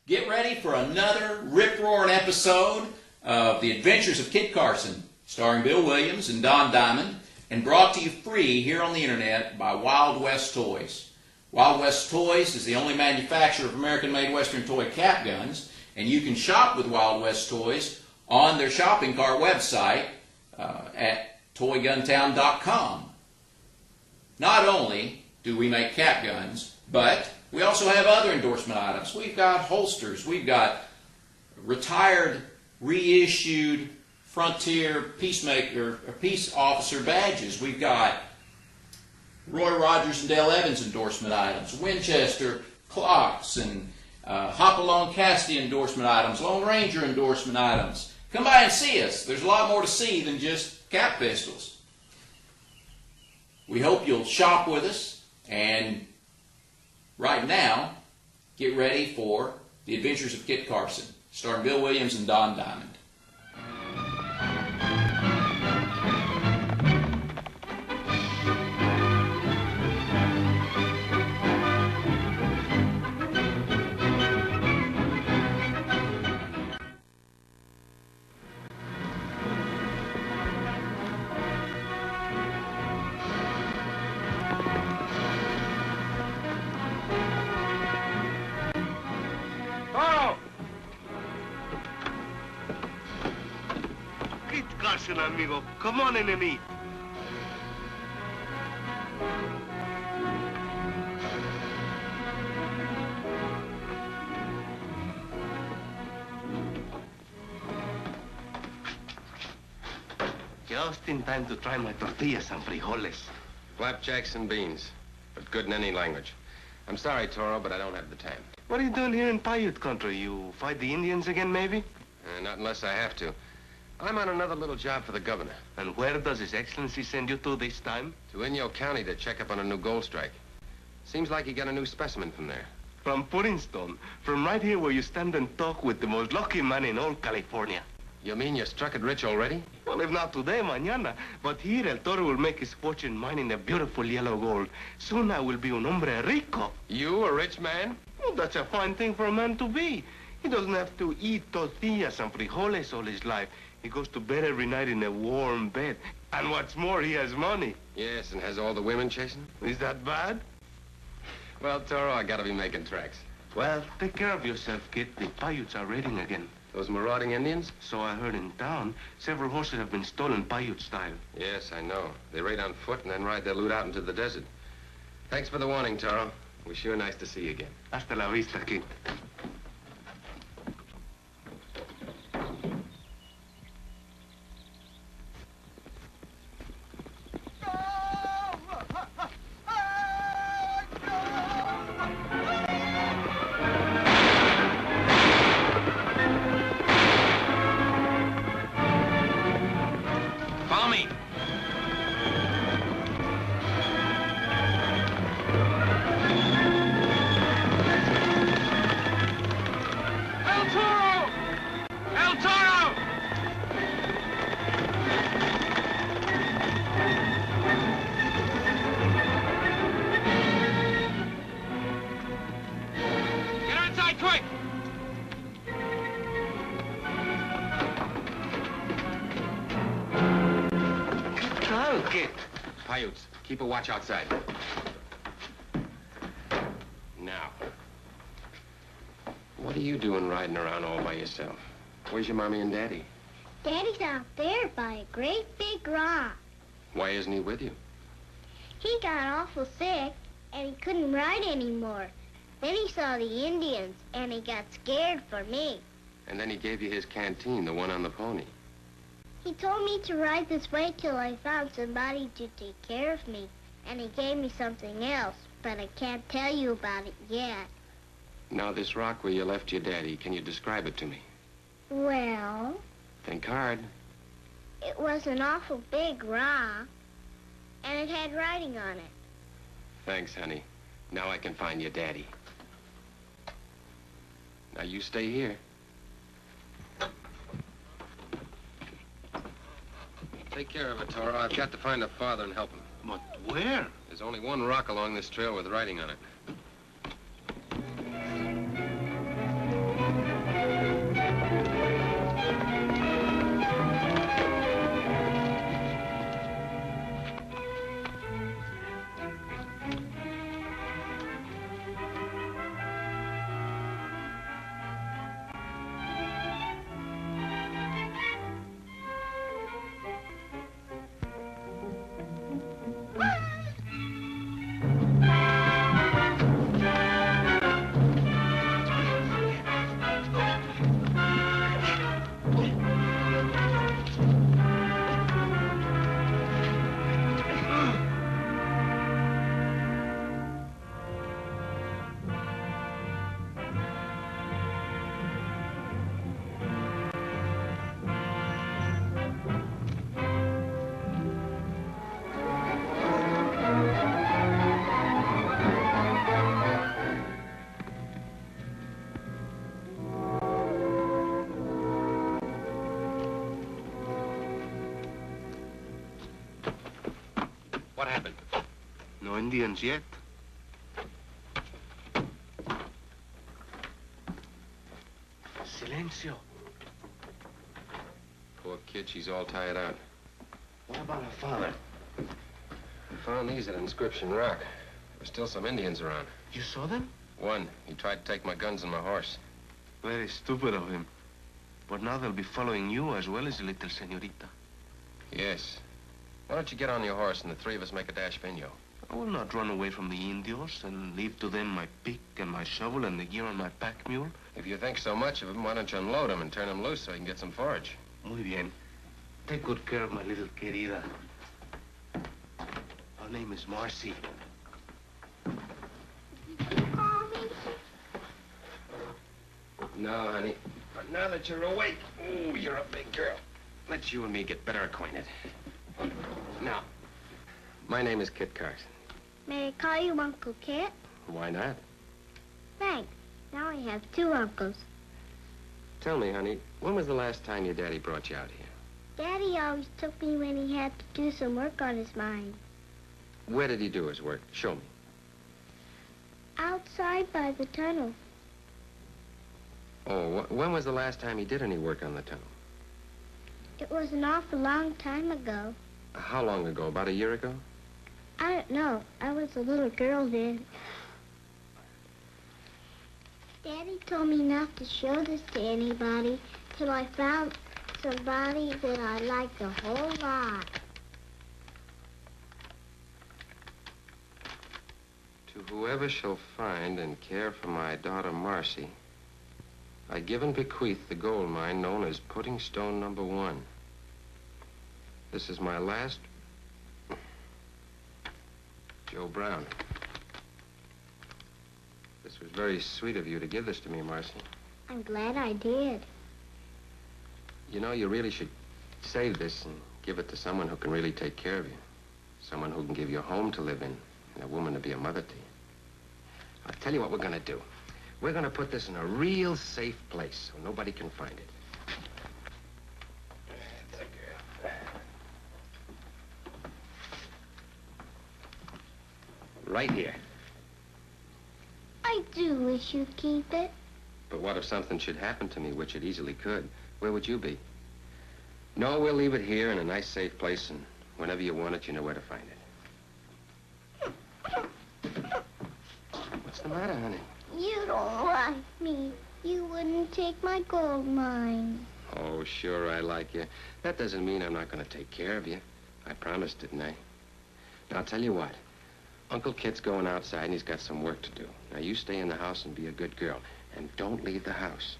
Get ready for another rip-roaring episode of The Adventures of Kid Carson, starring Bill Williams and Don Diamond, and brought to you free here on the internet by Wild West Toys. Wild West Toys is the only manufacturer of American-made Western toy cap guns, and you can shop with Wild West Toys on their shopping cart website at toyguntown.com. Not only do we make cap guns, but we also have other endorsement items. We've got holsters. We've got retired, reissued Frontier Peacemaker or Peace Officer badges. We've got Roy Rogers and Dale Evans endorsement items, Winchester clocks, and Hopalong Cassidy endorsement items, Lone Ranger endorsement items. Come by and see us. There's a lot more to see than just cap pistols. We hope you'll shop with us, and right now, get ready for The Adventures of Kit Carson, starring Bill Williams and Don Diamond. Carson, amigo. Come on in and eat. Just in time to try my tortillas and frijoles. Flapjacks and beans, but good in any language. I'm sorry, Toro, but I don't have the time. What are you doing here in Paiute country? You fight the Indians again, maybe? Not unless I have to. I'm on another little job for the governor. And where does His Excellency send you to this time? To INYO County to check up on a new gold strike. Seems like he got a new specimen from there. From Puddingstone. From right here where you stand and talk with the most lucky man in all California. You mean you struck it rich already? Well, if not today, mañana. But here, El Toro will make his fortune mining the beautiful yellow gold. Soon I will be un hombre rico. You, a rich man? Well, that's a fine thing for a man to be. He doesn't have to eat tortillas and frijoles all his life. He goes to bed every night in a warm bed. And what's more, he has money. Yes, and has all the women chasing? Is that bad? Well, Toro, I gotta be making tracks. Well, take care of yourself, kid. The Paiutes are raiding again. Those marauding Indians? So I heard in town. Several horses have been stolen Paiute style. Yes, I know. They raid on foot and then ride their loot out into the desert. Thanks for the warning, Toro. It was sure nice to see you again. Hasta la vista, kid. Paiutes, keep a watch outside. Now, what are you doing riding around all by yourself? Where's your mommy and daddy? Daddy's out there by a great big rock. Why isn't he with you? He got awful sick, and he couldn't ride anymore. Then he saw the Indians, and he got scared for me. And then he gave you his canteen, the one on the pony. He told me to ride this way till I found somebody to take care of me. And he gave me something else, but I can't tell you about it yet. Now, this rock where you left your daddy, can you describe it to me? Well, Think hard. it was an awful big rock, and it had writing on it. Thanks, honey. Now I can find your daddy. Now, you stay here. Take care of it, Toro. I've got to find a father and help him. But where? There's only one rock along this trail with writing on it. Indians yet. Silencio. Poor kid, she's all tired out. What about her father? I found these at Inscription Rock. There were still some Indians around. You saw them? One, he tried to take my guns and my horse. Very stupid of him. But now they'll be following you as well as the little senorita. Yes. Why don't you get on your horse and the three of us make a dash for INYO? I will not run away from the Indios and leave to them my pick and my shovel and the gear on my pack mule. If you think so much of them, why don't you unload them and turn them loose so you can get some forage? Muy bien. Take good care of my little querida. Her name is Marcy. Mommy. No, honey. But now that you're awake, ooh, you're a big girl. Let you and me get better acquainted. Now, my name is Kit Carson. May I call you Uncle Kit? Why not? Thanks. Now I have two uncles. Tell me, honey, when was the last time your daddy brought you out here? Daddy always took me when he had to do some work on his mine. Where did he do his work? Show me. Outside by the tunnel. Oh, when was the last time he did any work on the tunnel? It was an awful long time ago. How long ago? About a year ago? I don't know. I was a little girl then. Daddy told me not to show this to anybody till I found somebody that I liked a whole lot. To whoever shall find and care for my daughter Marcy, I give and bequeath the gold mine known as Pudding Stone Number 1. This is my last... Joe Brown. This was very sweet of you to give this to me, Marcy. I'm glad I did. You know, you really should save this and give it to someone who can really take care of you. Someone who can give you a home to live in and a woman to be a mother to you. I'll tell you what we're going to do. We're going to put this in a real safe place so nobody can find it. Right here. I do wish you'd keep it. But what if something should happen to me, which it easily could? Where would you be? No, we'll leave it here in a nice, safe place, and whenever you want it, you know where to find it. What's the matter, honey? You don't like me. You wouldn't take my gold mine. Oh, sure, I like you. That doesn't mean I'm not going to take care of you. I promised, didn't I? Now, I'll tell you what. Uncle Kit's going outside, and he's got some work to do. Now, you stay in the house and be a good girl, and don't leave the house.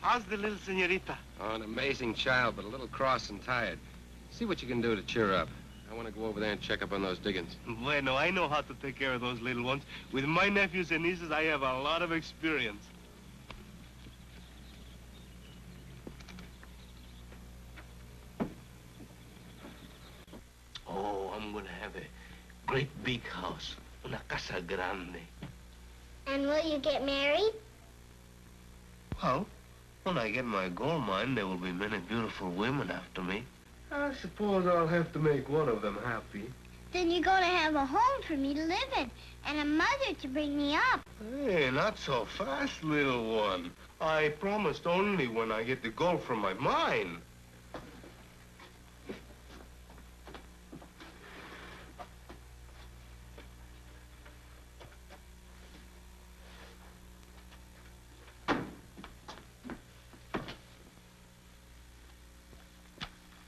How's the little senorita? Oh, an amazing child, but a little cross and tired. See what you can do to cheer her up. I want to go over there and check up on those diggings. Bueno, I know how to take care of those little ones. With my nephews and nieces, I have a lot of experience. Oh, I'm gonna have a great big house. Una casa grande. And will you get married? Well, when I get my gold mine, there will be many beautiful women after me. I suppose I'll have to make one of them happy. Then you're going to have a home for me to live in and a mother to bring me up. Hey, not so fast, little one. I promised only when I get the gold from my mine.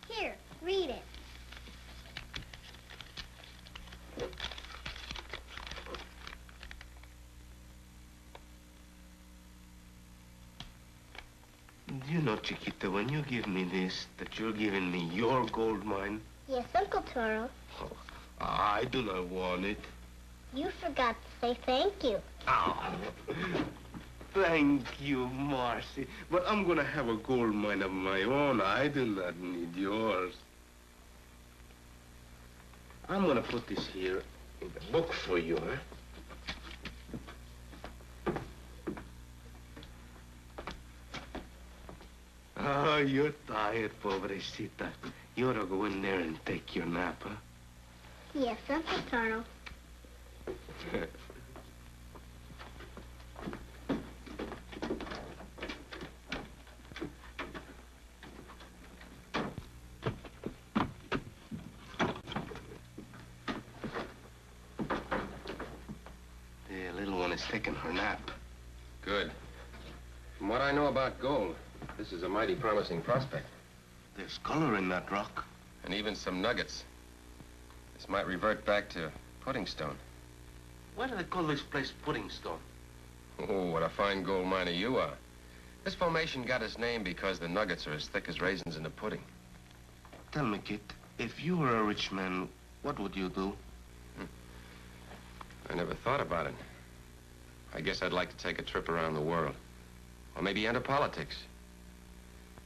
Here, read it. Do you know, Chiquita, when you give me this, that you're giving me your gold mine? Yes, Uncle Toro. Oh, I do not want it. You forgot to say thank you. Oh, thank you, Marcy. But I'm gonna have a gold mine of my own. I do not need yours. I'm gonna put this here in the book for you, huh? Oh, you're tired, pobrecita. You ought to go in there and take your nap, huh? Yes, Uncle Taro. The little one is taking her nap. Good. From what I know about gold, this is a mighty promising prospect. There's color in that rock. And even some nuggets. This might revert back to pudding stone. Why do they call this place Pudding Stone? Oh, what a fine gold miner you are. This formation got its name because the nuggets are as thick as raisins in the pudding. Tell me, kid, if you were a rich man, what would you do? I never thought about it. I guess I'd like to take a trip around the world. Or maybe enter politics.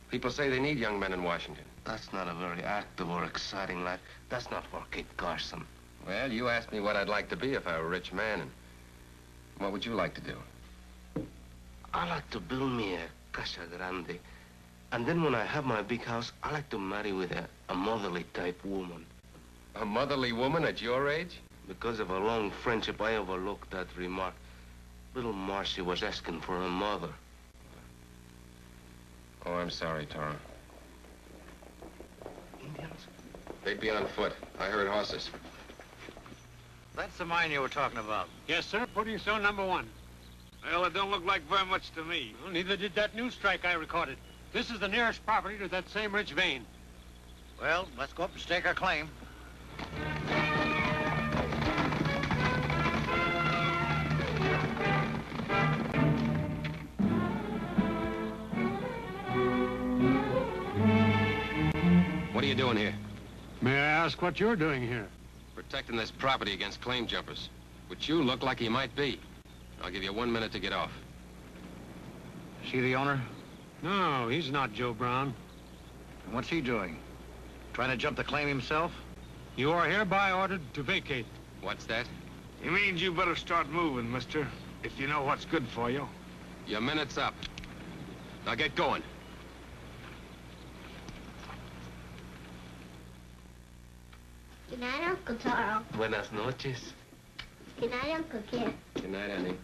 People say they need young men in Washington. That's not a very active or exciting life. That's not for Kid Carson. Well, you asked me what I'd like to be if I were a rich man, and what would you like to do? I like to build me a casa grande. And then when I have my big house, I like to marry with a motherly type woman. A motherly woman at your age? Because of a long friendship, I overlooked that remark. Little Marcy was asking for her mother. Oh, I'm sorry, Tara. Indians? They'd be on foot. I heard horses. That's the mine you were talking about. Yes, sir. Pudding stone number 1. Well, it don't look like very much to me. Well, neither did that news strike I recorded. This is the nearest property to that same rich vein. Well, let's go up and stake our claim. What are you doing here? May I ask what you're doing here? Protecting this property against claim jumpers, which you look like you might be. I'll give you 1 minute to get off. Is he the owner? No, he's not Joe Brown. And what's he doing? Trying to jump the claim himself? You are hereby ordered to vacate. What's that? He means you better start moving, mister, if you know what's good for you. Your minute's up. Now get going. Good night, Uncle Taro. Buenas noches. Good night, Uncle Kid. Good night, Annie.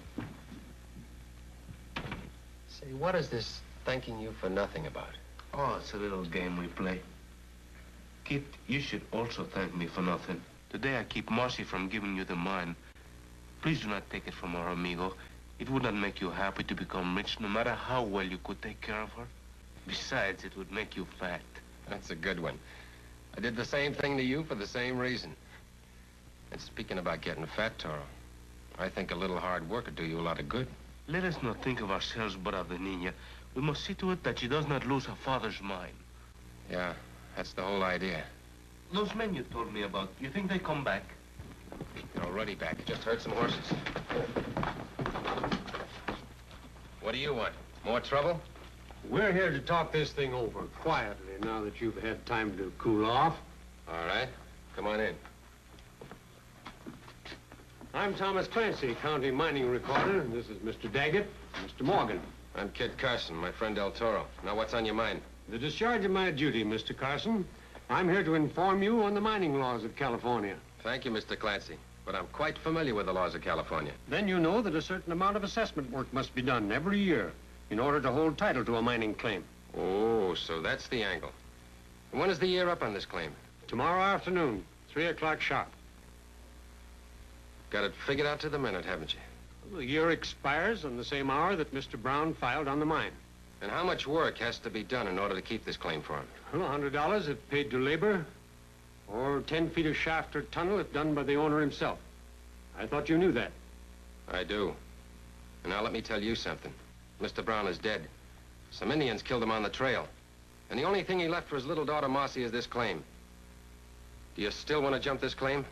Say, what is this thanking you for nothing about? Oh, it's a little game we play. Kid, you should also thank me for nothing. Today I keep Marcy from giving you the mine. Please do not take it from our amigo. It would not make you happy to become rich, no matter how well you could take care of her. Besides, it would make you fat. That's a good one. I did the same thing to you for the same reason. And speaking about getting fat, Toro, I think a little hard work would do you a lot of good. Let us not think of ourselves but of the Nina. We must see to it that she does not lose her father's mind. Yeah, that's the whole idea. Those men you told me about, you think they come back? They're already back. Just heard some horses. What do you want? More trouble? We're here to talk this thing over quietly now that you've had time to cool off. All right. Come on in. I'm Thomas Clancy, county mining recorder, and this is Mr. Daggett, Mr. Morgan. I'm Kid Carson, my friend El Toro. Now, what's on your mind? The discharge of my duty, Mr. Carson. I'm here to inform you on the mining laws of California. Thank you, Mr. Clancy. But I'm quite familiar with the laws of California. Then you know that a certain amount of assessment work must be done every year in order to hold title to a mining claim. Oh, so that's the angle. And when is the year up on this claim? Tomorrow afternoon, 3 o'clock sharp. Got it figured out to the minute, haven't you? The year expires on the same hour that Mr. Brown filed on the mine. And how much work has to be done in order to keep this claim for him? Well, $100 if paid to labor, or 10 feet of shaft or tunnel if done by the owner himself. I thought you knew that. I do. And now let me tell you something. Mr. Brown is dead. Some Indians killed him on the trail. And the only thing he left for his little daughter, Marcy, is this claim. Do you still want to jump this claim?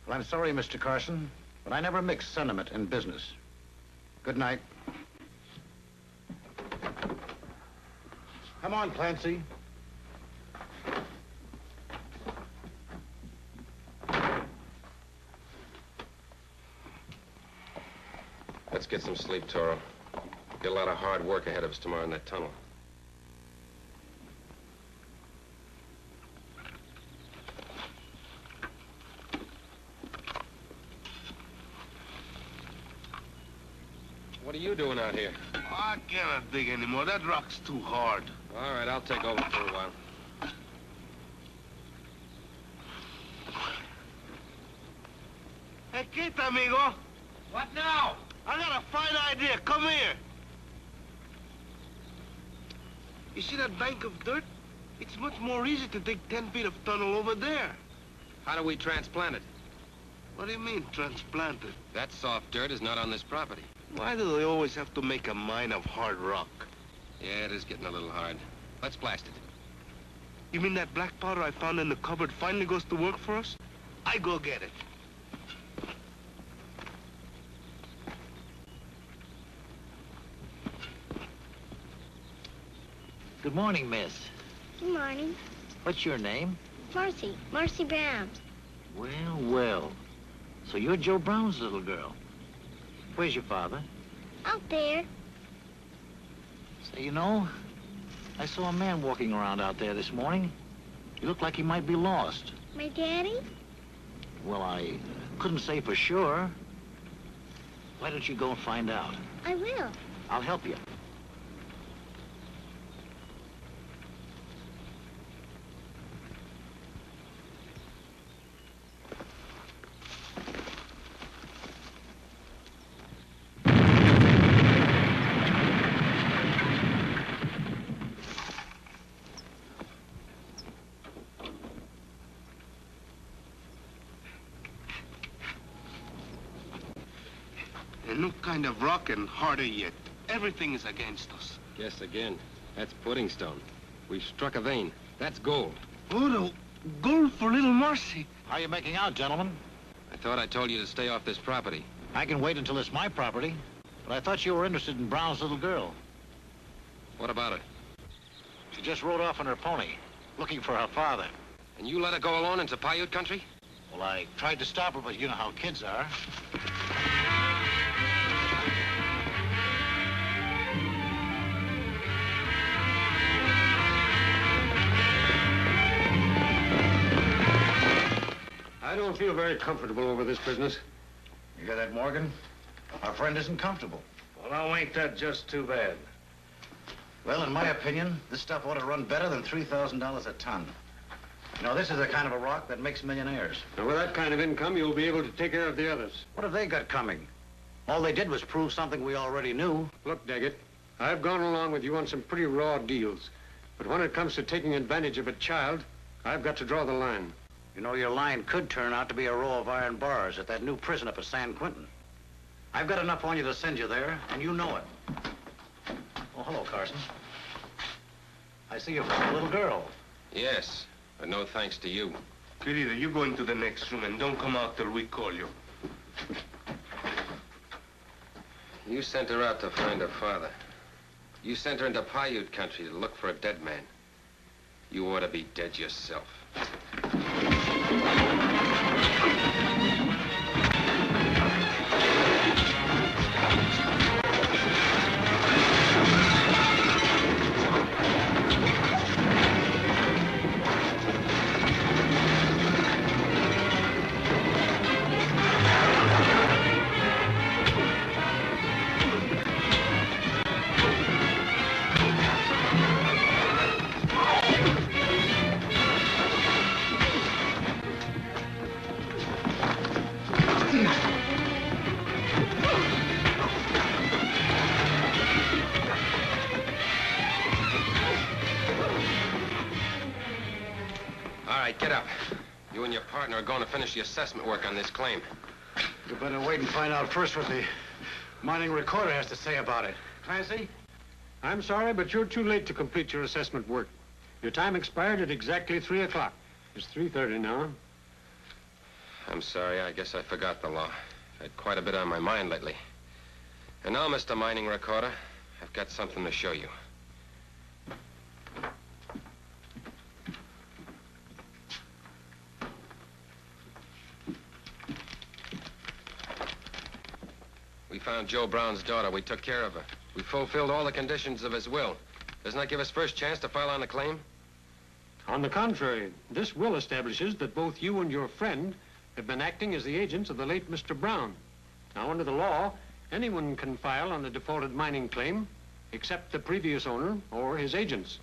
Well, I'm sorry, Mr. Carson, but I never mix sentiment and business. Good night. Come on, Clancy. Let's get some sleep, Toro. Got a lot of hard work ahead of us tomorrow in that tunnel. What are you doing out here? I cannot dig anymore. That rock's too hard. All right, I'll take over for a while. Hey, Kate, amigo. What now? I got a fine idea. Come here. You see that bank of dirt? It's much more easy to dig 10 feet of tunnel over there. How do we transplant it? What do you mean, transplant it? That soft dirt is not on this property. Why do they always have to make a mine of hard rock? Yeah, it is getting a little hard. Let's blast it. You mean that black powder I found in the cupboard finally goes to work for us? I go get it. Good morning, miss. Good morning. What's your name? Marcy. Marcy Brown. Well, well. So you're Joe Brown's little girl. Where's your father? Out there. Say, you know, I saw a man walking around out there this morning. He looked like he might be lost. My daddy? Well, I couldn't say for sure. Why don't you go and find out? I will. I'll help you. A new kind of rock and harder yet. Everything is against us. Guess again. That's pudding stone. We've struck a vein. That's gold. Oh, no. Gold for little Marcy. How are you making out, gentlemen? I thought I told you to stay off this property. I can wait until it's my property. But I thought you were interested in Brown's little girl. What about her? She just rode off on her pony, looking for her father. And you let her go alone into Paiute country? Well, I tried to stop her, but you know how kids are. I don't feel very comfortable over this business. You hear that, Morgan? Our friend isn't comfortable. Well, now ain't that just too bad? Well, in my opinion, this stuff ought to run better than $3,000 a ton. You know, this is the kind of a rock that makes millionaires. And with that kind of income, you'll be able to take care of the others. What have they got coming? All they did was prove something we already knew. Look, Daggett, I've gone along with you on some pretty raw deals. But when it comes to taking advantage of a child, I've got to draw the line. You know, your line could turn out to be a row of iron bars at that new prison up at San Quentin. I've got enough on you to send you there, and you know it. Oh, hello, Carson. I see you found a little girl. Yes, but no thanks to you. Querida, you go into the next room and don't come out till we call you. You sent her out to find her father. You sent her into Paiute country to look for a dead man. You ought to be dead yourself. All right, get up. You and your partner are going to finish the assessment work on this claim. You better wait and find out first what the mining recorder has to say about it. Clancy? I'm sorry, but you're too late to complete your assessment work. Your time expired at exactly 3 o'clock. It's 3:30 now. I'm sorry, I guess I forgot the law. I've had quite a bit on my mind lately. And now, Mr. Mining Recorder, I've got something to show you. We found Joe Brown's daughter. We took care of her. We fulfilled all the conditions of his will. Doesn't that give us first chance to file on the claim? On the contrary, this will establishes that both you and your friend have been acting as the agents of the late Mr. Brown. Now, under the law, anyone can file on the defaulted mining claim except the previous owner or his agents.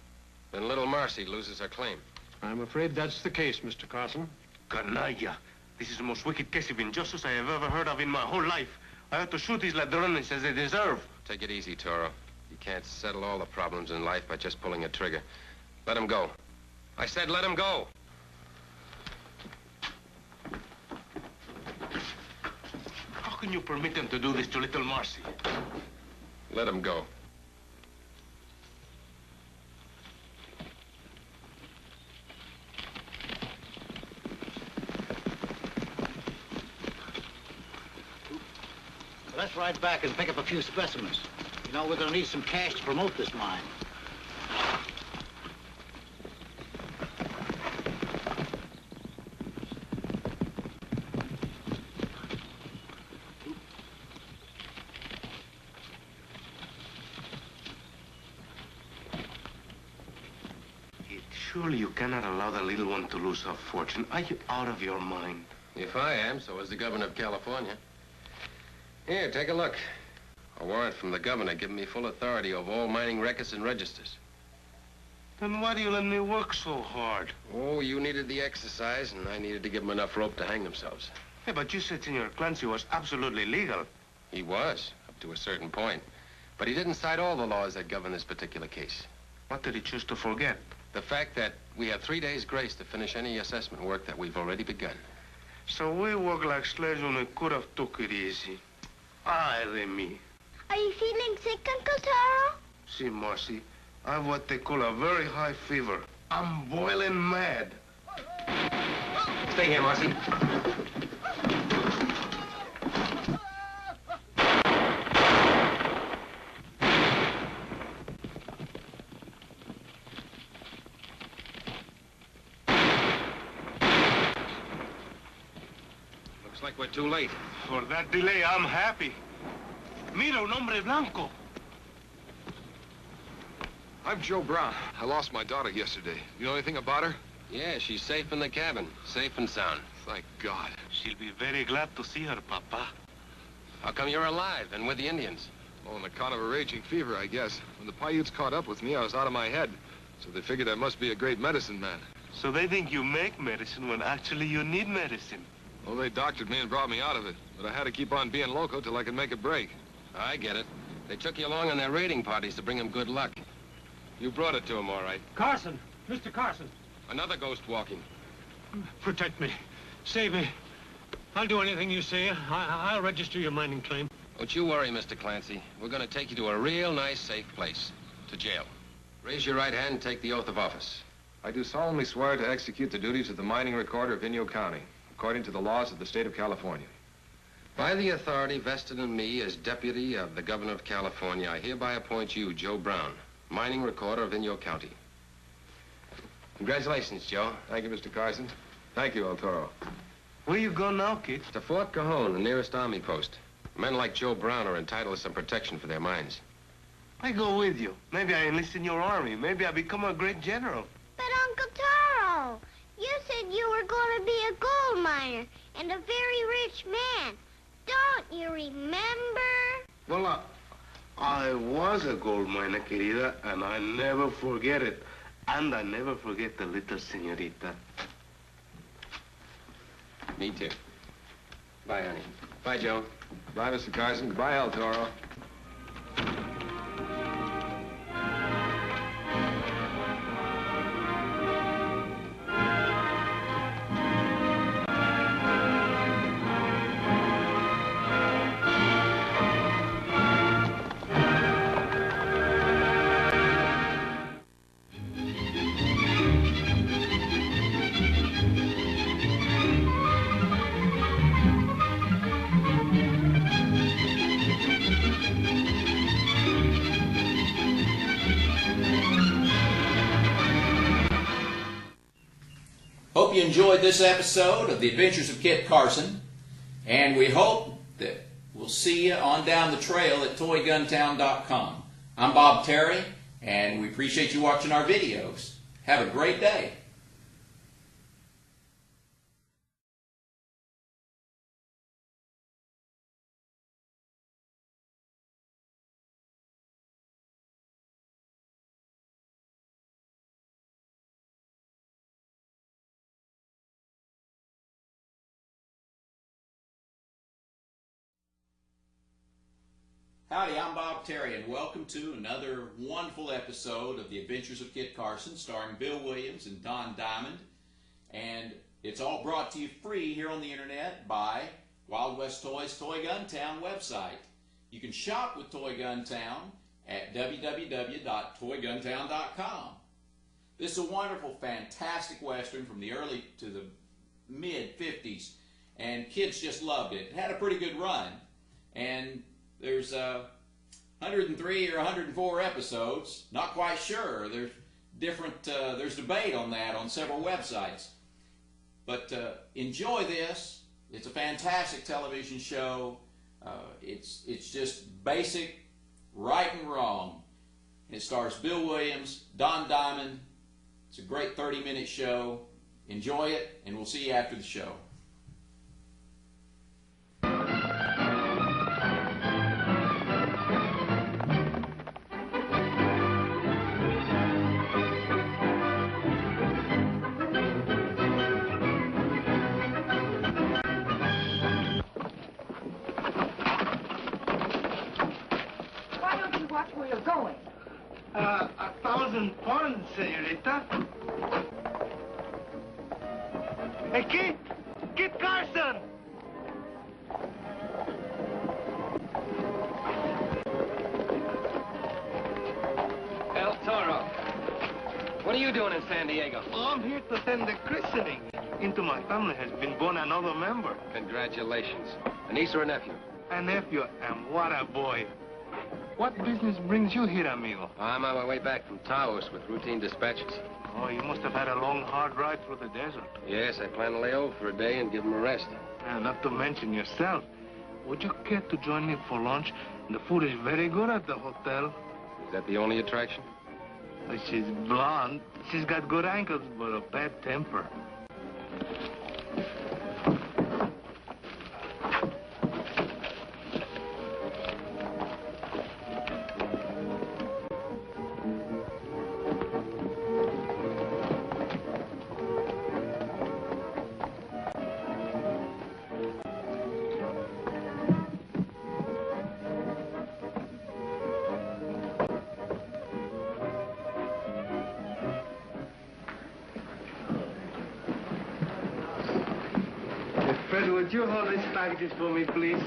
Then little Marcy loses her claim. I'm afraid that's the case, Mr. Carson. Canalla. This is the most wicked case of injustice I have ever heard of in my whole life. I have to shoot these ladrones as they deserve. Take it easy, Toro. You can't settle all the problems in life by just pulling a trigger. Let him go. I said let him go. How can you permit them to do this to little Marcy? Let him go. Let's ride back and pick up a few specimens. You know, we're going to need some cash to promote this mine. Surely you cannot allow the little one to lose her fortune. Are you out of your mind? If I am, so is the governor of California. Here, take a look. A warrant from the governor giving me full authority over all mining records and registers. Then why do you let me work so hard? Oh, you needed the exercise, and I needed to give them enough rope to hang themselves. Hey, but you said Senor Clancy was absolutely legal. He was, up to a certain point. But he didn't cite all the laws that govern this particular case. What did he choose to forget? The fact that we have 3 days' grace to finish any assessment work that we've already begun. So we work like slaves when we could have took it easy. Ay de me. Are you feeling sick, Uncle Taro? See, Marcy, I have what they call a very high fever. I'm boiling mad. Stay here, Marcy. Looks like we're too late. For that delay, I'm happy. Mira, un hombre blanco. I'm Joe Brown. I lost my daughter yesterday. You know anything about her? Yeah, she's safe in the cabin. Safe and sound. Thank God. She'll be very glad to see her, Papa. How come you're alive and with the Indians? Oh, on account of a raging fever, I guess. When the Paiutes caught up with me, I was out of my head. So they figured I must be a great medicine man. So they think you make medicine when actually you need medicine. Well, they doctored me and brought me out of it. But I had to keep on being loco till I could make a break. I get it. They took you along on their raiding parties to bring him good luck. You brought it to him, all right. Carson! Mr. Carson! Another ghost walking. Protect me. Save me. I'll do anything you say. I'll register your mining claim. Don't you worry, Mr. Clancy. We're going to take you to a real nice, safe place. To jail. Raise your right hand and take the oath of office. I do solemnly swear to execute the duties of the mining recorder of INYO County, according to the laws of the state of California. By the authority vested in me as deputy of the governor of California, I hereby appoint you, Joe Brown, mining recorder of INYO County. Congratulations, Joe. Thank you, Mr. Carson. Thank you, El Toro. Where you go now, kid? To Fort Cajon, the nearest army post. Men like Joe Brown are entitled to some protection for their mines. I go with you. Maybe I enlist in your army. Maybe I become a great general. But Uncle Taro, you said you were going to be a gold miner and a very rich man. Don't you remember? Well, I was a gold miner, querida, and I never forget it. And I never forget the little señorita. Me too. Bye, honey. Bye, Joe. Bye, Mr. Carson. Goodbye, El Toro. Hope you enjoyed this episode of The Adventures of Kit Carson, and we hope that we'll we'll see you on down the trail at toyguntown.com. I'm Bob Terry, and we appreciate you watching our videos. Have a great day. Howdy, I'm Bob Terry, and welcome to another wonderful episode of The Adventures of Kit Carson, starring Bill Williams and Don Diamond. And it's all brought to you free here on the internet by Wild West Toys Toy Gun Town website. You can shop with Toy Gun Town at www.toyguntown.com. This is a wonderful, fantastic Western from the early to the mid-50s, and kids just loved it. It had a pretty good run, and there's 103 or 104 episodes. Not quite sure. There's different. There's debate on that on several websites. But enjoy this. It's a fantastic television show. It's just basic, right and wrong. It stars Bill Williams, Don Diamond. It's a great 30-minute show. Enjoy it, and we'll see you after the show. Where you're going? 1,000 pounds, senorita. Hey, Kit! Kit Carson! El Toro, what are you doing in San Diego? Oh, I'm here to attend the christening. Into my family has been born another member. Congratulations. A niece or a nephew? A nephew, and what a boy. What business brings you here, amigo? I'm on my way back from Taos with routine dispatches. Oh, you must have had a long, hard ride through the desert. Yes, I plan to lay over for a day and give him a rest. Not to mention yourself. Would you care to join me for lunch? The food is very good at the hotel. Is that the only attraction? She's blonde. She's got good ankles, but a bad temper. Fred, would you hold these packages for me, please?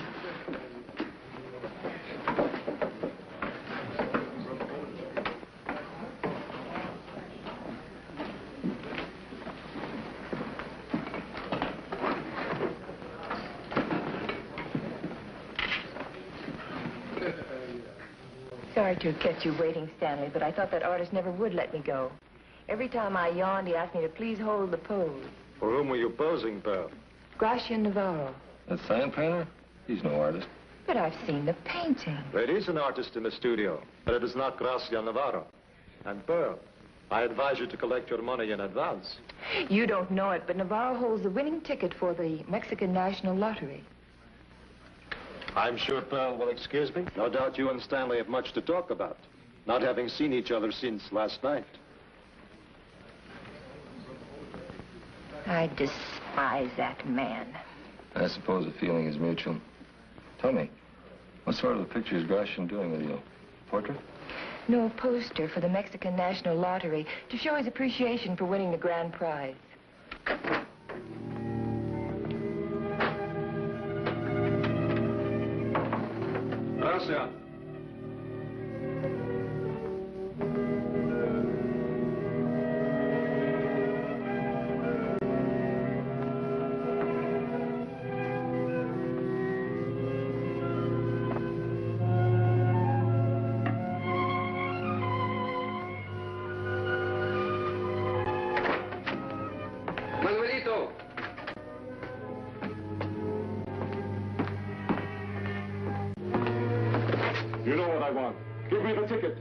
Sorry to have kept you waiting, Stanley, but I thought that artist never would let me go. Every time I yawned, he asked me to please hold the pose. For whom were you posing, pal? Gracian Navarro. A sign painter? He's no artist. But I've seen the painting. There is an artist in the studio, but it is not Gracian Navarro. And Pearl, I advise you to collect your money in advance. You don't know it, but Navarro holds the winning ticket for the Mexican National Lottery. I'm sure Pearl will excuse me. No doubt you and Stanley have much to talk about, not having seen each other since last night. I despise that man. I suppose the feeling is mutual. Tell me, what sort of a picture is Gracian doing with you? Portrait? No, a poster for the Mexican National Lottery to show his appreciation for winning the grand prize. Gracian. I want. Give me the ticket.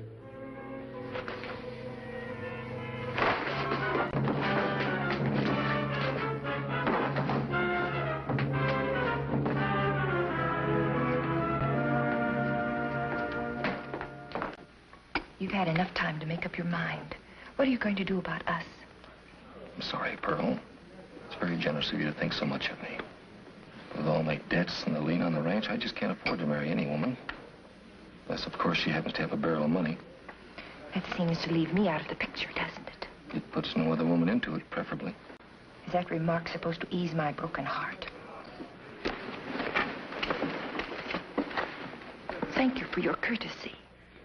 You've had enough time to make up your mind. What are you going to do about us? I'm sorry, Pearl. It's very generous of you to think so much of me. With all my debts and the lien on the ranch, I just can't afford to marry any woman. Unless, of course, she happens to have a barrel of money. That seems to leave me out of the picture, doesn't it? It puts no other woman into it, preferably. Is that remark supposed to ease my broken heart? Thank you for your courtesy.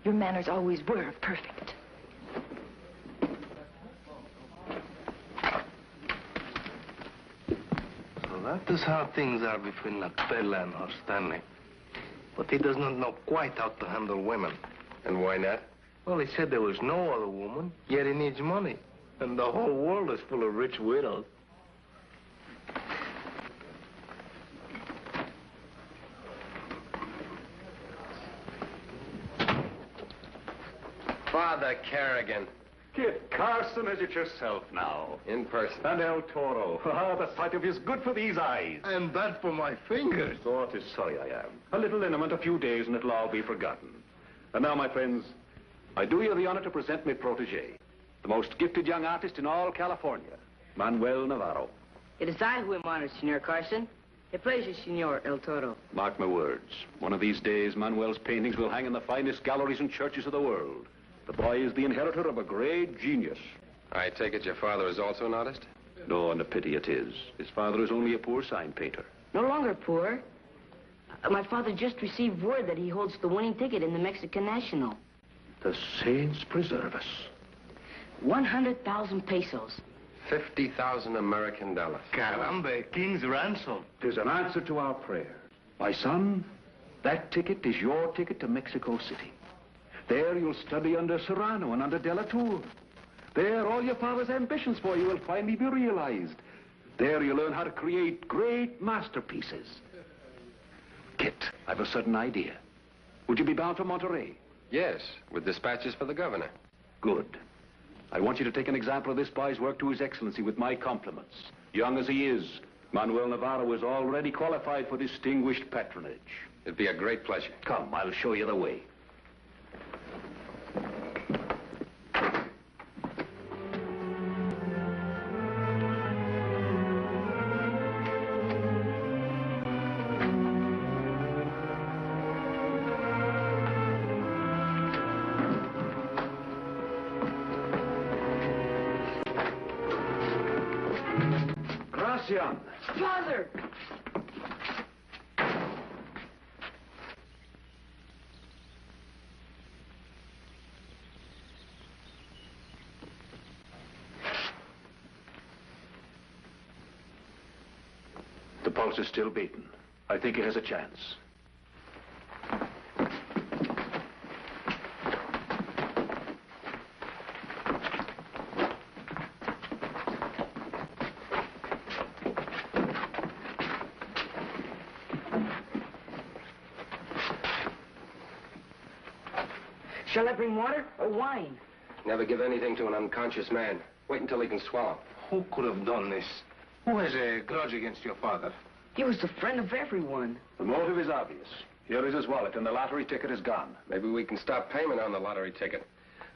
Your manners always were perfect. So that is how things are between Nactella and her Stanley. But he does not know quite how to handle women. And why not? Well, he said there was no other woman, yet he needs money. And the whole world is full of rich widows. Father Kerrigan. Kid Carson, is it yourself now? In person. And El Toro. Ah, the sight of you is good for these eyes. And bad for my fingers. Oh, it is sorry I am. A little liniment, a few days, and it'll all be forgotten. And now, my friends, I do you the honor to present my protege, the most gifted young artist in all California, Manuel Navarro. It is I who am honored, Senor Carson. A pleasure, Senor El Toro. Mark my words. One of these days, Manuel's paintings will hang in the finest galleries and churches of the world. The boy is the inheritor of a great genius. I take it your father is also an artist? No, and a pity it is. His father is only a poor sign painter. No longer poor. My father just received word that he holds the winning ticket in the Mexican National. The saints preserve us. 100,000 pesos. 50,000 American dollars. Caramba, king's ransom. Tis an answer to our prayer. My son, that ticket is your ticket to Mexico City. There you'll study under Serrano and under De La Tour. There all your father's ambitions for you will finally be realized. There you'll learn how to create great masterpieces. Kit, I've a sudden idea. Would you be bound for Monterey? Yes, with dispatches for the governor. Good. I want you to take an example of this boy's work to His Excellency with my compliments. Young as he is, Manuel Navarro is already qualified for distinguished patronage. It'd be a great pleasure. Come, I'll show you the way. Father! The pulse is still beating. I think it has a chance. Shall I bring water or wine? Never give anything to an unconscious man. Wait until he can swallow. Who could have done this? Who has a grudge against your father? He was the friend of everyone. The motive is obvious. Here is his wallet, and the lottery ticket is gone. Maybe we can stop payment on the lottery ticket.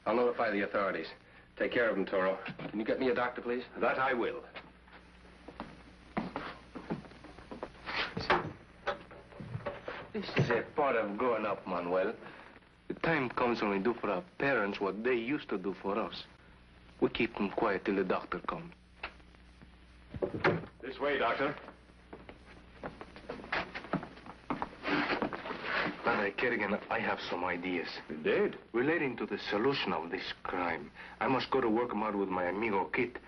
I'll notify the authorities. Take care of him, Toro. Can you get me a doctor, please? That I will. This is a part of growing up, Manuel. The time comes when we do for our parents what they used to do for us. We keep them quiet till the doctor comes. This way, Doctor. Father Kerrigan, I have some ideas. Indeed. Relating to the solution of this crime. I must go to work them out with my amigo Kit.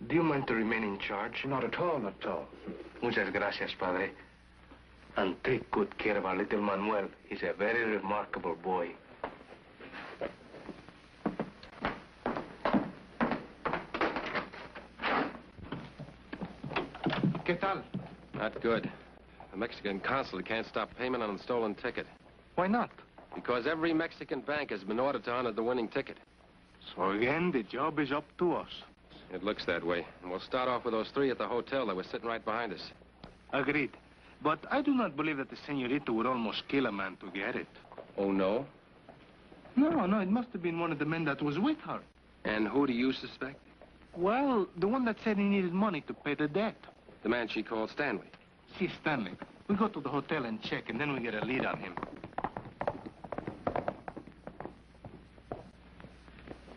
Do you mind to remain in charge? Not at all, not at all. Muchas gracias, Padre. And take good care of our little Manuel. He's a very remarkable boy. ¿Qué tal? Not good. The Mexican consulate can't stop payment on a stolen ticket. Why not? Because every Mexican bank has been ordered to honor the winning ticket. So again, the job is up to us. It looks that way. And we'll start off with those three at the hotel that were sitting right behind us. Agreed. But I do not believe that the senorita would almost kill a man to get it. Oh, no? No, it must have been one of the men that was with her. And who do you suspect? Well, the one that said he needed money to pay the debt. The man she called Stanley. See, Stanley, we go to the hotel and check, and then we get a lead on him.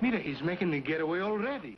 Mira, he's making the getaway already.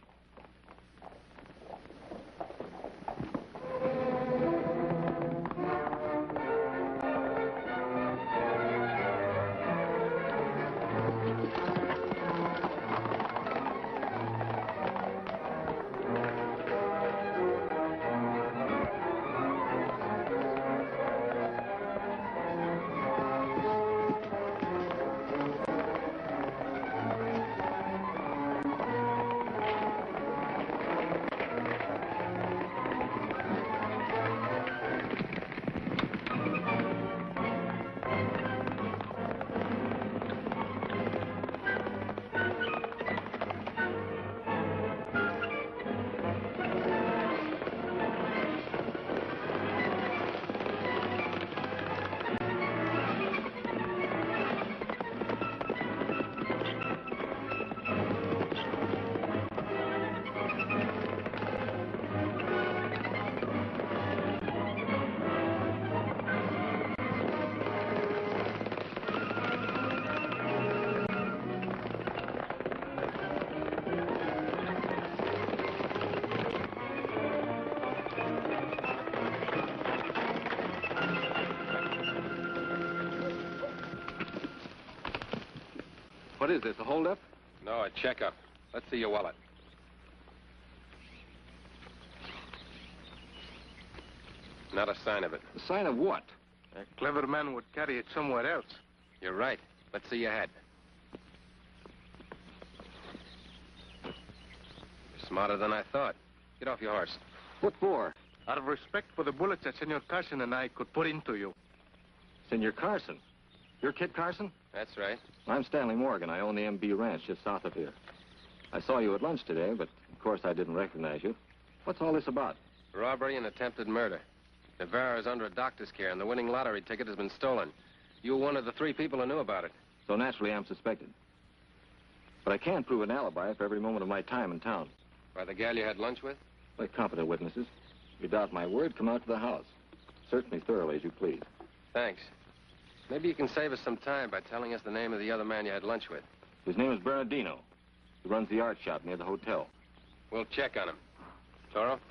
What is this, a holdup? No, a checkup. Let's see your wallet. Not a sign of it. A sign of what? A clever man would carry it somewhere else. You're right. Let's see your hat. You're smarter than I thought. Get off your horse. What for? Out of respect for the bullets that Senor Carson and I could put into you. Senor Carson? You're Kid Carson? That's right. I'm Stanley Morgan. I own the MB Ranch just south of here. I saw you at lunch today, but of course I didn't recognize you. What's all this about? Robbery and attempted murder. Navarro is under a doctor's care, and the winning lottery ticket has been stolen. You were one of the three people who knew about it. So naturally I'm suspected. But I can prove an alibi for every moment of my time in town. By the gal you had lunch with? By competent witnesses. If you doubt my word, come out to the house. Search me thoroughly as you please. Thanks. Maybe you can save us some time by telling us the name of the other man you had lunch with. His name is Bernardino. He runs the art shop near the hotel. We'll check on him. Toro?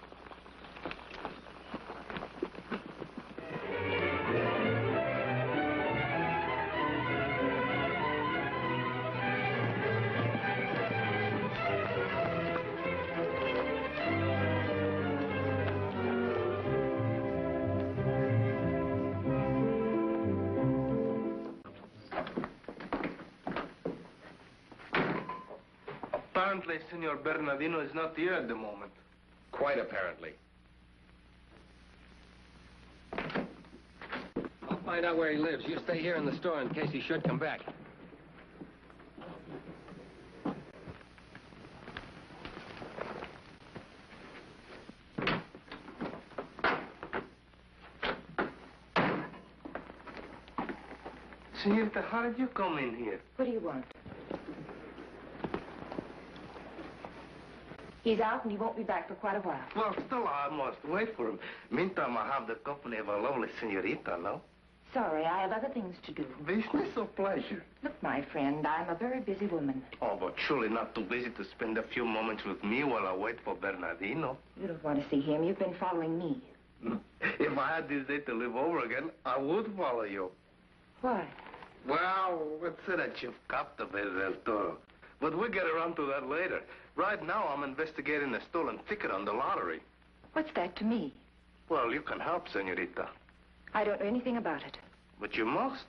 Apparently, Senor Bernardino is not here at the moment. Quite apparently. I'll find out where he lives. You stay here in the store in case he should come back. Senorita, how did you come in here? What do you want? He's out and he won't be back for quite a while. Well, still, I must wait for him. Meantime, I have the company of a lovely senorita, no? Sorry, I have other things to do. Business or pleasure? Look, my friend, I'm a very busy woman. Oh, but surely not too busy to spend a few moments with me while I wait for Bernardino. You don't want to see him. You've been following me. If I had this day to live over again, I would follow you. Why? Well, let's say that you've captivated El Toro. But we'll get around to that later. Right now, I'm investigating a stolen ticket on the lottery. What's that to me? Well, you can help, senorita. I don't know anything about it. But you must.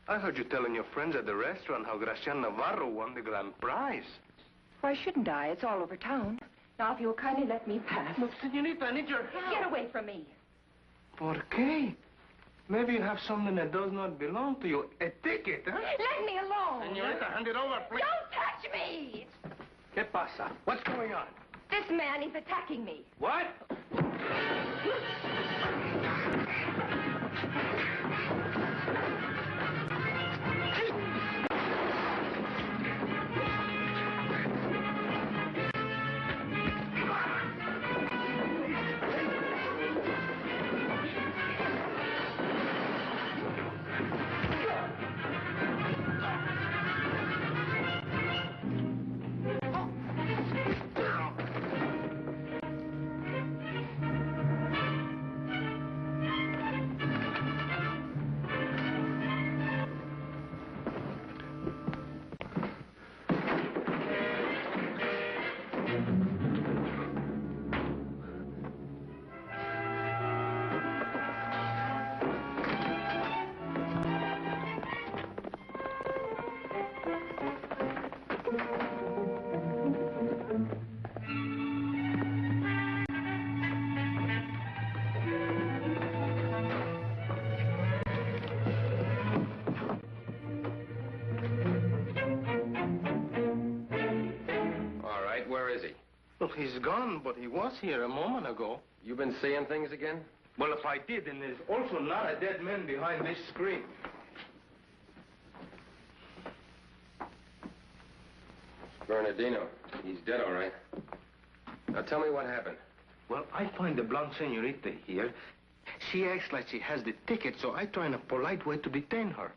I heard you telling your friends at the restaurant how Gracian Navarro won the grand prize. Why shouldn't I? It's all over town. Now, if you'll kindly let me pass. Look, senorita, I need your help. Get away from me. ¿Por qué? Maybe you have something that does not belong to you. A ticket, huh? Let me alone. Senorita, hand it over, please. Don't touch me. ¿Qué pasa? What's going on? This man is attacking me. What? Well, he's gone, but he was here a moment ago. You been seeing things again? Well, if I did, then there's also not a dead man behind this screen. Bernardino. He's dead, all right. Now tell me what happened. Well, I find the blonde senorita here. She acts like she has the ticket, so I try in a polite way to detain her.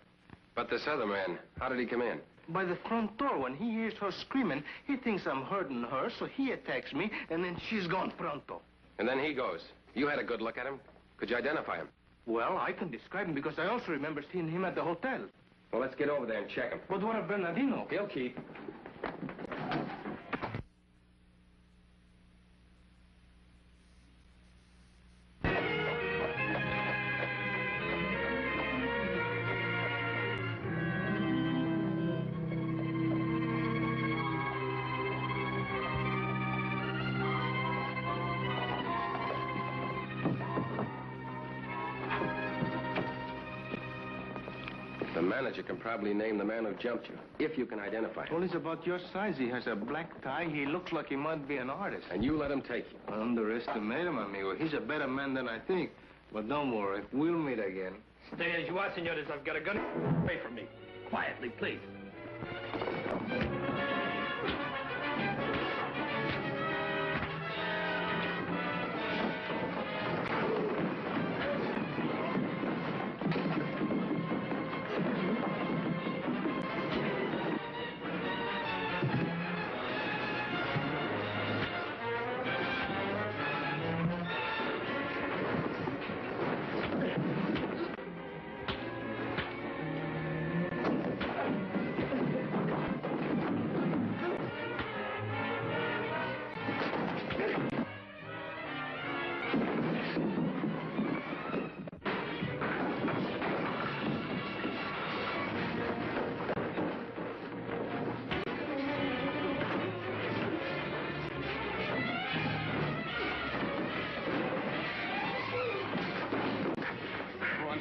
But this other man, how did he come in? By the front door. When he hears her screaming, he thinks I'm hurting her, so he attacks me, and then she's gone pronto. And then he goes. You had a good look at him. Could you identify him? Well, I can describe him because I also remember seeing him at the hotel. Well, let's get over there and check him. But what of Bernardino? He'll keep. The manager can probably name the man who jumped you, if you can identify him. Well, he's about your size. He has a black tie. He looks like he might be an artist. And you let him take you. I underestimate him, amigo. He's a better man than I think. But don't worry, we'll meet again. Stay as you are, senores. I've got a gun away from me. Quietly, please.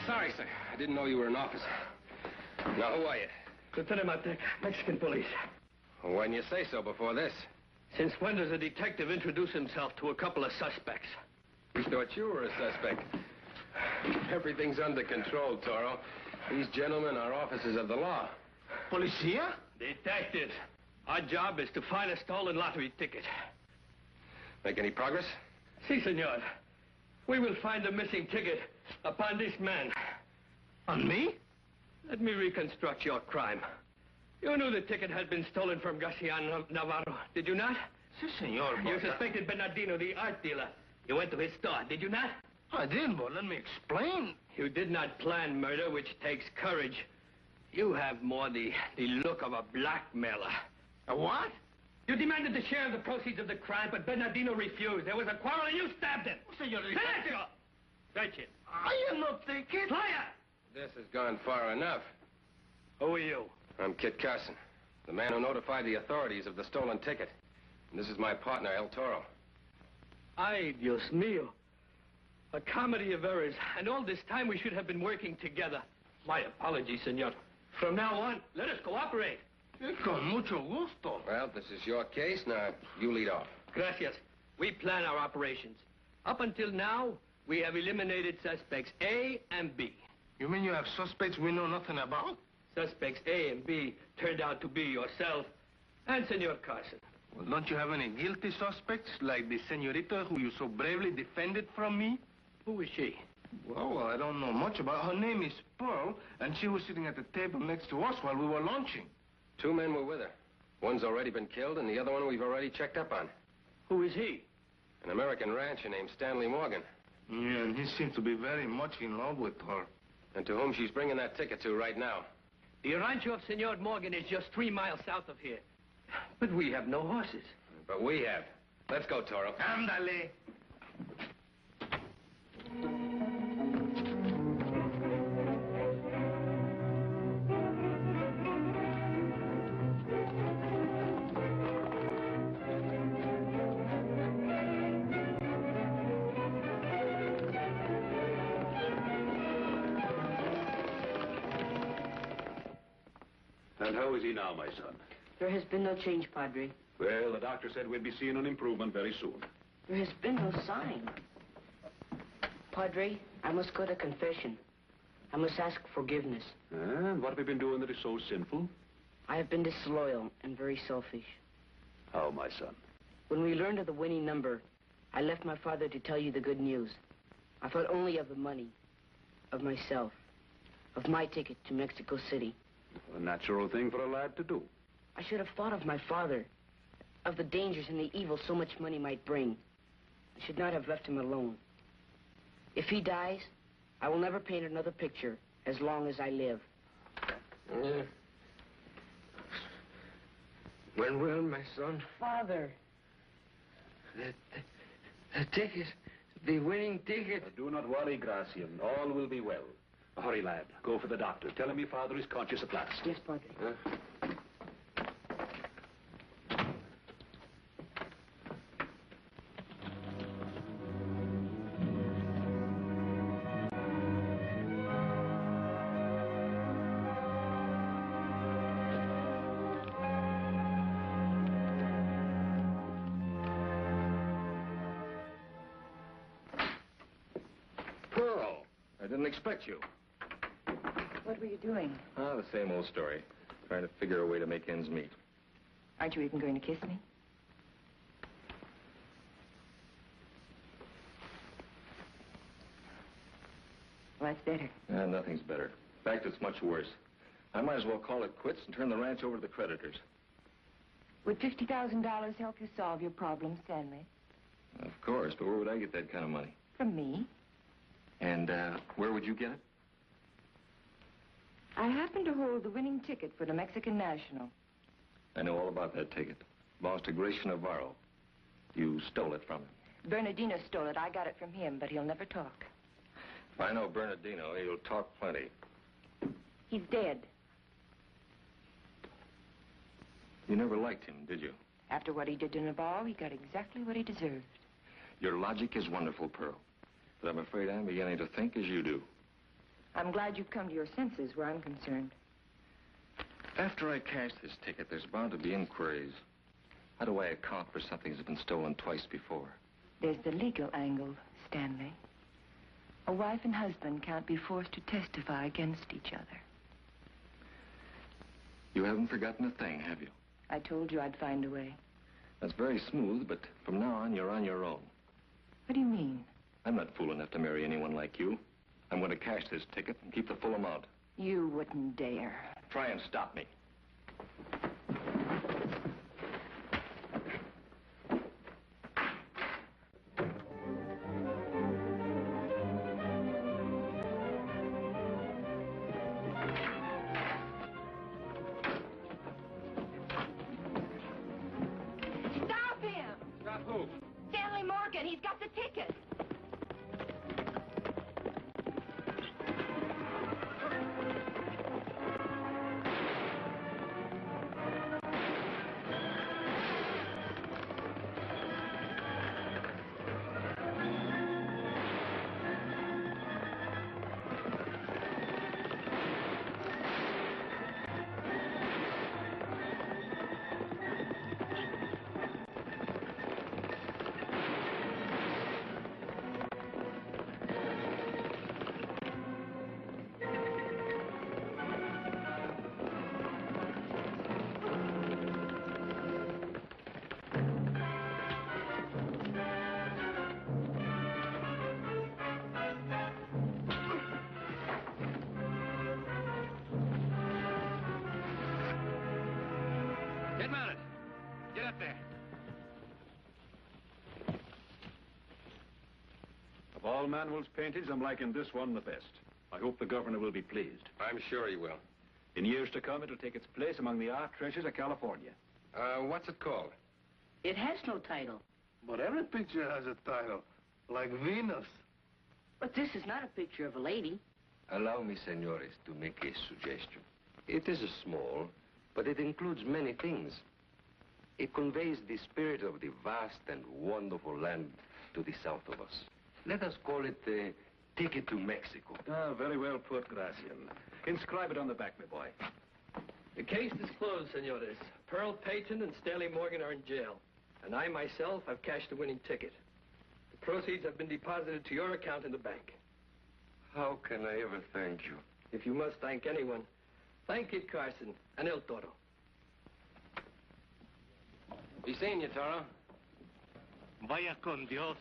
Sorry, sir. I didn't know you were an officer. Now, who are you? Lieutenant Matek, Mexican police. Well, why didn't you say so before this? Since when does a detective introduce himself to a couple of suspects? We thought you were a suspect. Everything's under control, Toro. These gentlemen are officers of the law. Policia? Detectives. Our job is to find a stolen lottery ticket. Make any progress? Si, senor. We will find the missing ticket upon this man. On me? Let me reconstruct your crime. You knew the ticket had been stolen from Garcia Navarro, did you not? Si, senor. You suspected Bernardino, the art dealer. You went to his store, did you not? I did, but let me explain. You did not plan murder, which takes courage. You have more the look of a blackmailer. A what? You demanded the share of the proceeds of the crime, but Bernardino refused. There was a quarrel and you stabbed him. Senorita. Silencio! Fetch it. I am not thinking. Liar! This has gone far enough. Who are you? I'm Kit Carson, the man who notified the authorities of the stolen ticket. And this is my partner, El Toro. Ay, Dios mío. A comedy of errors. And all this time we should have been working together. My apologies, senor. From now on, let us cooperate. Con mucho gusto. Well, this is your case. Now, you lead off. Gracias. We plan our operations. Up until now, we have eliminated suspects A and B. You mean you have suspects we know nothing about? Suspects A and B turned out to be yourself and Senor Carson. Well, don't you have any guilty suspects, like the senorita who you so bravely defended from me? Who is she? Well, I don't know much about her. Her name is Pearl, and she was sitting at the table next to us while we were lunching. 2 men were with her. One's already been killed, and the other one we've already checked up on. Who is he? An American rancher named Stanley Morgan. Yeah, and he seems to be very much in love with her. And to whom she's bringing that ticket to right now. The rancho of Senor Morgan is just 3 miles south of here. But we have no horses. But we have. Let's go, Toro. Ándale. And how is he now, my son? There has been no change, Padre. Well, the doctor said we'd be seeing an improvement very soon. There has been no sign. Padre, I must go to confession. I must ask forgiveness. And what have you been doing that is so sinful? I have been disloyal and very selfish. How, my son? When we learned of the winning number, I left my father to tell you the good news. I thought only of the money, of myself, of my ticket to Mexico City. A natural thing for a lad to do. I should have thought of my father, of the dangers and the evil so much money might bring. I should not have left him alone. If he dies, I will never paint another picture as long as I live. Yeah. When will, my son? Father. The ticket. The winning ticket. Do not worry, Gracian. All will be well. Hurry, lad. Go for the doctor. Tell him your father is conscious at last. Yes, Padre. Pearl, I didn't expect you. What were you doing? Ah, the same old story. Trying to figure a way to make ends meet. Aren't you even going to kiss me? Well, that's better. Nothing's better. In fact, it's much worse. I might as well call it quits and turn the ranch over to the creditors. Would $50,000 help you solve your problem, Stanley? Of course, but where would I get that kind of money? From me. And where would you get it? I happen to hold the winning ticket for the Mexican National. I know all about that ticket. Belongs to Gracia Navarro. You stole it from him. Bernardino stole it. I got it from him, but he'll never talk. If I know Bernardino, he'll talk plenty. He's dead. You never liked him, did you? After what he did to Navarro, he got exactly what he deserved. Your logic is wonderful, Pearl. But I'm afraid I'm beginning to think as you do. I'm glad you've come to your senses where I'm concerned. After I cash this ticket, there's bound to be inquiries. How do I account for something that's been stolen twice before? There's the legal angle, Stanley. A wife and husband can't be forced to testify against each other. You haven't forgotten a thing, have you? I told you I'd find a way. That's very smooth, but from now on, you're on your own. What do you mean? I'm not fool enough to marry anyone like you. I'm going to cash this ticket and keep the full amount. You wouldn't dare. Try and stop me. Stop him! Stop who? Stanley Morgan, he's got the ticket. got there? Of all Manuel's paintings, I'm liking this one the best. I hope the governor will be pleased. I'm sure he will. In years to come, it'll take its place among the art treasures of California. What's it called? It has no title. But every picture has a title, like Venus. But this is not a picture of a lady. Allow me, senores, to make a suggestion. It is small, but it includes many things. It conveys the spirit of the vast and wonderful land to the south of us. Let us call it the Ticket to Mexico. Ah, very well put, Gracian. Inscribe it on the back, my boy. The case is closed, senores. Pearl Peyton and Stanley Morgan are in jail. And I myself have cashed the winning ticket. The proceeds have been deposited to your account in the bank. How can I ever thank you? If you must thank anyone, thank Kid Carson and El Toro. Be seeing you, Toro. Vaya con Dios.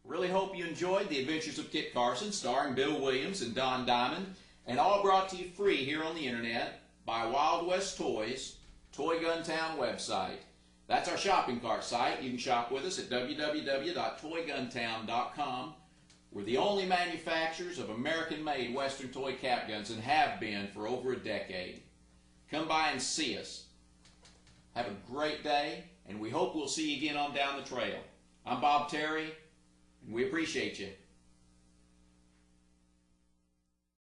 Really hope you enjoyed The Adventures of Kit Carson, starring Bill Williams and Don Diamond, and all brought to you free here on the internet by Wild West Toys, Toy Gun Town website. That's our shopping cart site. You can shop with us at www.toyguntown.com. We're the only manufacturers of American-made Western toy cap guns and have been for over a decade. Come by and see us. Have a great day, and we hope we'll see you again on Down the Trail. I'm Bob Terry, and we appreciate you.